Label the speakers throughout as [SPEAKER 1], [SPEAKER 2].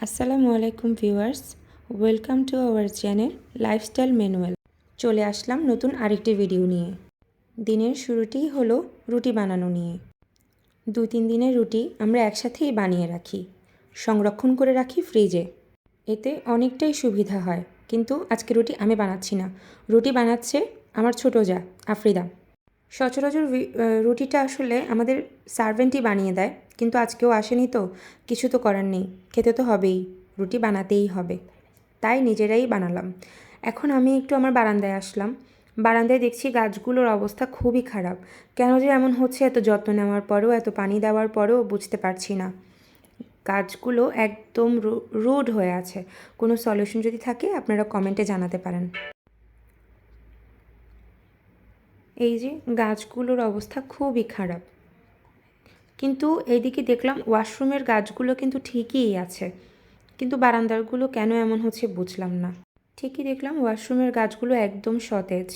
[SPEAKER 1] আসসালামু আলাইকুম viewers, welcome to our channel lifestyle manual. চলে আসলাম নতুন আরেকটি ভিডিও নিয়ে। দিনের শুরুতেই হলো রুটি বানানো নিয়ে। 2-3 দিনের রুটি আমরা একসাথেই বানিয়ে রাখি, সংরক্ষণ করে রাখি ফ্রিজে। এতে অনেকটাই সুবিধা হয়। কিন্তু আজকে রুটি আমি বানাচ্ছি না, রুটি বানাচ্ছে আমার ছোটো যা আফ্রিদা। সচরাচর রুটিটা আসলে আমাদের সার্ভেন্টই বানিয়ে দেয়, কিন্তু আজকেও আসেনি তো কিছু তো করার নেই, খেতে তো হবেই, রুটি বানাতেই হবে, তাই নিজেরাই বানালাম। এখন আমি একটু আমার বারান্দায় আসলাম। বারান্দায় দেখছি গাছগুলোর অবস্থা খুবই খারাপ। কেন যে এমন হচ্ছে, এত যত্ন নেওয়ার পরেও, এত পানি দেওয়ার পরেও বুঝতে পারছি না। গাছগুলো একদম রুড হয়ে আছে। কোনো সলিউশন যদি থাকে আপনারা কমেন্টে জানাতে পারেন। এই যে গাছগুলোর অবস্থা খুবই খারাপ। কিন্তু এইদিকে দেখলাম ওয়াশরুমের গাছগুলো কিন্তু ঠিকই আছে, কিন্তু বারান্দারগুলো কেন এমন হচ্ছে বুঝলাম না। ঠিকই দেখলাম ওয়াশরুমের গাছগুলো একদম সতেজ।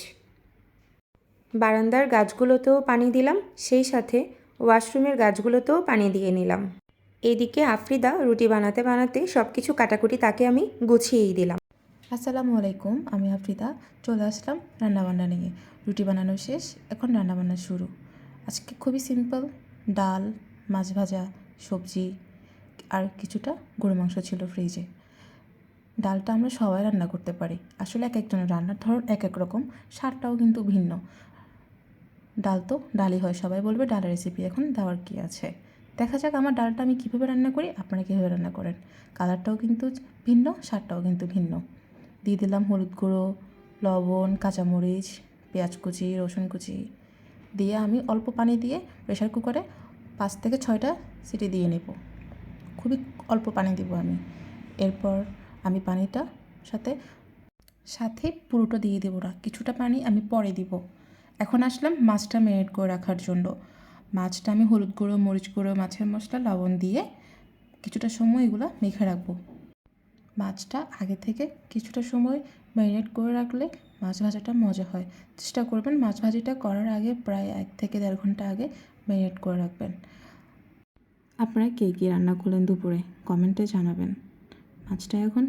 [SPEAKER 1] বারান্দার গাছগুলোতেও পানি দিলাম, সেই সাথে ওয়াশরুমের গাছগুলোতেও পানি দিয়ে নিলাম। এইদিকে আফ্রিদা রুটি বানাতে বানাতে সব কিছু কাটাকুটি তাকে আমি গুছিয়েই দিলাম।
[SPEAKER 2] আসসালামু আলাইকুম, আমি আফ্রিদা চলে আসলাম রান্নাবান্না নিয়ে। রুটি বানানো শেষ, এখন রান্নাবান্না শুরু। আজকে খুবই সিম্পল, ডাল, মাছ ভাজা, সবজি আর কিছুটা গরু মাংস ছিল ফ্রিজে। ডালটা আমরা সবাই রান্না করতে পারি, আসলে এক একজনের রান্নার ধরন এক এক রকম, স্বাদটাও কিন্তু ভিন্ন। ডাল তো ডালই হয়, সবাই বলবে ডালের রেসিপি এখন দেওয়ার কী আছে। দেখা যাক আমার ডালটা আমি কীভাবে রান্না করি, আপনারা কীভাবে রান্না করেন। কালারটাও কিন্তু ভিন্ন, স্বাদটাও কিন্তু ভিন্ন। দিয়ে দিলাম হলুদ গুঁড়ো, লবণ, কাঁচামরিচ, পেঁয়াজ কুচি, রসুন কুচি দিয়ে আমি অল্প পানি দিয়ে প্রেশার কুকারে 5 থেকে 6টা সিটি দিয়ে নেব। খুবই অল্প পানি দিব আমি। এরপর আমি পানিটা সাথে সাথে পুরোটা দিয়ে দেবো না, কিছুটা পানি আমি পরে দিব। এখন আসলাম মাছটা ম্যারিনেট করে রাখার জন্য। মাছটা আমি হলুদ গুঁড়ো, মরিচ গুঁড়ো, মাছের মশলা, লবণ দিয়ে কিছুটা সময় এগুলো মেখে রাখবো। মাছটা আগে থেকে কিছুটা সময় ম্যারিনেট করে রাখলে মাছ ভাজাটা মজা হয়। চেষ্টা করবেন মাছ ভাজিটা করার আগে প্রায় 1 থেকে 1.5 ঘন্টা আগে ম্যারিনেট করে রাখবেন। আপনারা কে কী রান্না করলেন দুপুরে কমেন্টে জানাবেন। মাছটা এখন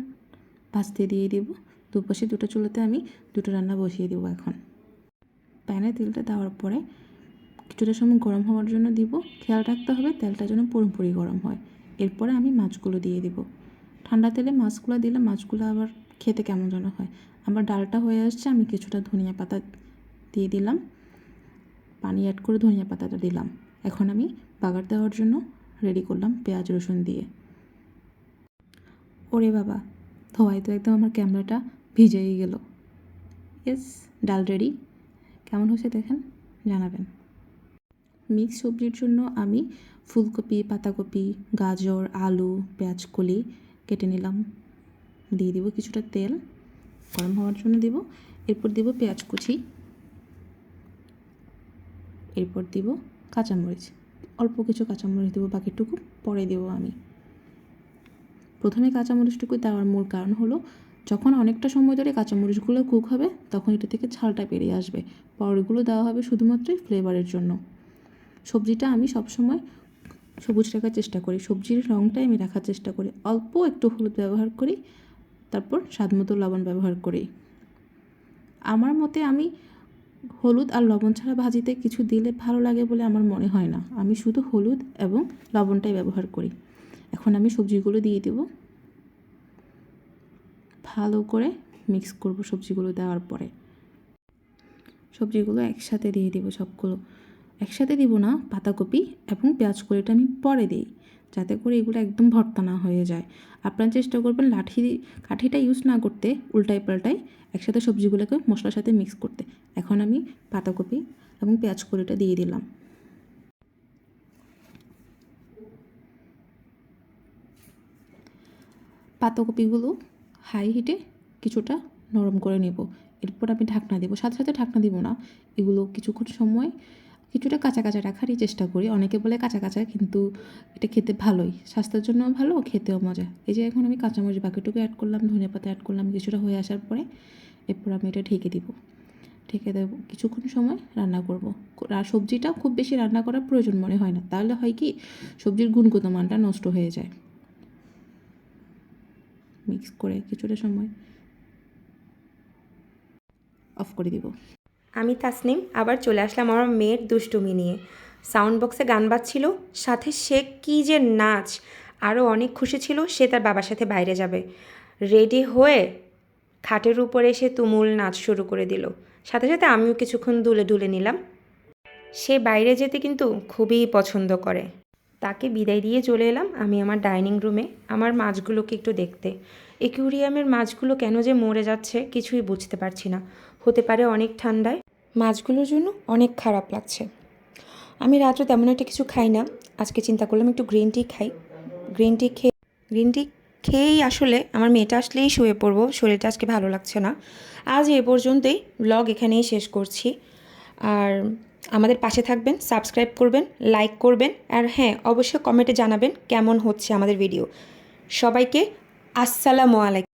[SPEAKER 2] ভাজতে দিয়ে দিব। দুপাশে দুটো চুলাতে আমি দুটো রান্না বসিয়ে দেবো। এখন প্যানে তেলটা দেওয়ার পরে কিছুটা সময় গরম হওয়ার জন্য দিব। খেয়াল রাখতে হবে তেলটা যেন পুরোপুরি গরম হয়। এরপরে আমি মাছগুলো দিয়ে দিব। ঠান্ডা তেলে মাছগুলো দিলে মাছগুলো আবার খেতে কেমন যেন হয়। আবার ডালটা হয়ে আসছে, আমি কিছুটা ধনিয়া পাতা দিয়ে দিলাম, পানি অ্যাড করে ধনিয়া পাতাটা দিলাম। এখন আমি বাগার দেওয়ার জন্য রেডি করলাম পেঁয়াজ রসুন দিয়ে। ওরে বাবা, ধোয়াই তো একদম আমার ক্যামেরাটা ভিজেই গেল। ইয়েস, ডাল রেডি। কেমন হয়েছে দেখেন, জানাবেন। মিক্স সবজির জন্য আমি ফুলকপি, পাতাকপি, গাজর, আলু, পেঁয়াজকলি কেটে নিলাম। দিয়ে দিব কিছুটা তেল, গরম হওয়ার জন্য দিব। এরপর দিব পেঁয়াজ কুচি, এরপর দিব কাঁচামরিচ, অল্প কিছু কাঁচামরিচ দেবো, বাকিটুকু পরে দেবো আমি। প্রথমে কাঁচামরিচটুকু দেওয়ার মূল কারণ হলো যখন অনেকটা সময় ধরে কাঁচামরিচগুলো কুক হবে তখন এটা থেকে ঝালটা বেরিয়ে আসবে। পরেরগুলো দেওয়া হবে শুধুমাত্রই ফ্লেভারের জন্য। সবজিটা আমি সবসময় সবুজ রাখার চেষ্টা করি, সবজির রঙটাই আমি রাখার চেষ্টা করি। অল্প একটু হলুদ ব্যবহার করি, তারপর স্বাদমতো লবণ ব্যবহার করি। আমার মতে আমি হলুদ আর লবণ ছাড়া ভাজিতে কিছু দিলে ভালো লাগে বলে আমার মনে হয় না। আমি শুধু হলুদ এবং লবণটাই ব্যবহার করি। এখন আমি সবজিগুলো দিয়ে দেব, ভালো করে মিক্স করব। সবজিগুলো দেওয়ার পরে সবজিগুলো একসাথে দিয়ে দেবো, সবগুলো একসাথে দিব না, পাতাকপি এবং পেঁয়াজ কলিটা আমি পরে দিই, যাতে করে এগুলো একদম ভর্তা না হয়ে যায়। আপনারা চেষ্টা করবেন কাঠিটা ইউজ না করতে, উল্টাই পাল্টাই একসাথে সবজিগুলোকে মশলার সাথে মিক্স করতে। এখন আমি পাতাকপি এবং পেঁয়াজ কলিটা দিয়ে দিলাম। পাতাকপিগুলো হাই হিটে কিছুটা নরম করে নেব। এরপর আমি ঢাকনা দেবো, সাথে সাথে ঢাকনা দিব না, এগুলো কিছুক্ষণ সময় কিছুটা কাঁচা কাঁচা রাখারই চেষ্টা করি। অনেকে বলে কাঁচা কাঁচা, কিন্তু এটা খেতে ভালোই, স্বাস্থ্যের জন্যও ভালো, খেতেও মজা। এই যে এখন আমি কাঁচামরিচ বাকিটুকু অ্যাড করলাম, ধনিয়া পাতা অ্যাড করলাম, কিছুটা হয়ে আসার পরে এরপর আমি এটা ঢেকে দিব। ঢেকে দেবো, কিছুক্ষণ সময় রান্না করব। আর সবজিটা খুব বেশি রান্না করার প্রয়োজন মনে হয় না, তাহলে হয় কি সবজির গুণগত মানটা নষ্ট হয়ে যায়। মিক্স করে কিছুটা সময় অফ করে দিব।
[SPEAKER 1] আমি তাসনিম আবার চলে আসলাম আমার মেয়ের দুষ্টুমি নিয়ে। সাউন্ড বক্সে গান বাজছিল, সাথে সে কী যে নাচ! আরও অনেক খুশি ছিল সে তার বাবার সাথে বাইরে যাবে। রেডি হয়ে খাটের উপরে এসে তুমুল নাচ শুরু করে দিল। সাথে সাথে আমিও কিছুক্ষণ দুলে দুলে নিলাম। সে বাইরে যেতে কিন্তু খুবই পছন্দ করে। তাকে বিদায় দিয়ে চলে এলাম আমি আমার ডাইনিং রুমে আমার মাছগুলোকে একটু দেখতে। অ্যাকুয়ারিয়ামের মাছগুলো কেন যে মরে যাচ্ছে কিছুই বুঝতে পারছি না। হতে পারে অনেক ঠান্ডায়। মাছগুলোর জন্য অনেক খারাপ লাগছে। আমি রাত্রে তেমন একটা কিছু খাই না। আজকে চিন্তা করলাম একটু গ্রিন টি খাই। গ্রিন টি খেয়েই আসলে আমার মেয়েটা আসলেই শুয়ে পড়বো। শরীরটা আজকে ভালো লাগছে না। আজ এ পর্যন্তই, ব্লগ এখানেই শেষ করছি। আর আমাদের পাশে থাকবেন, সাবস্ক্রাইব করবেন, লাইক করবেন, আর হ্যাঁ, অবশ্যই কমেন্টে জানাবেন কেমন হচ্ছে আমাদের ভিডিও। সবাইকে আসসালামু আলাইকুম।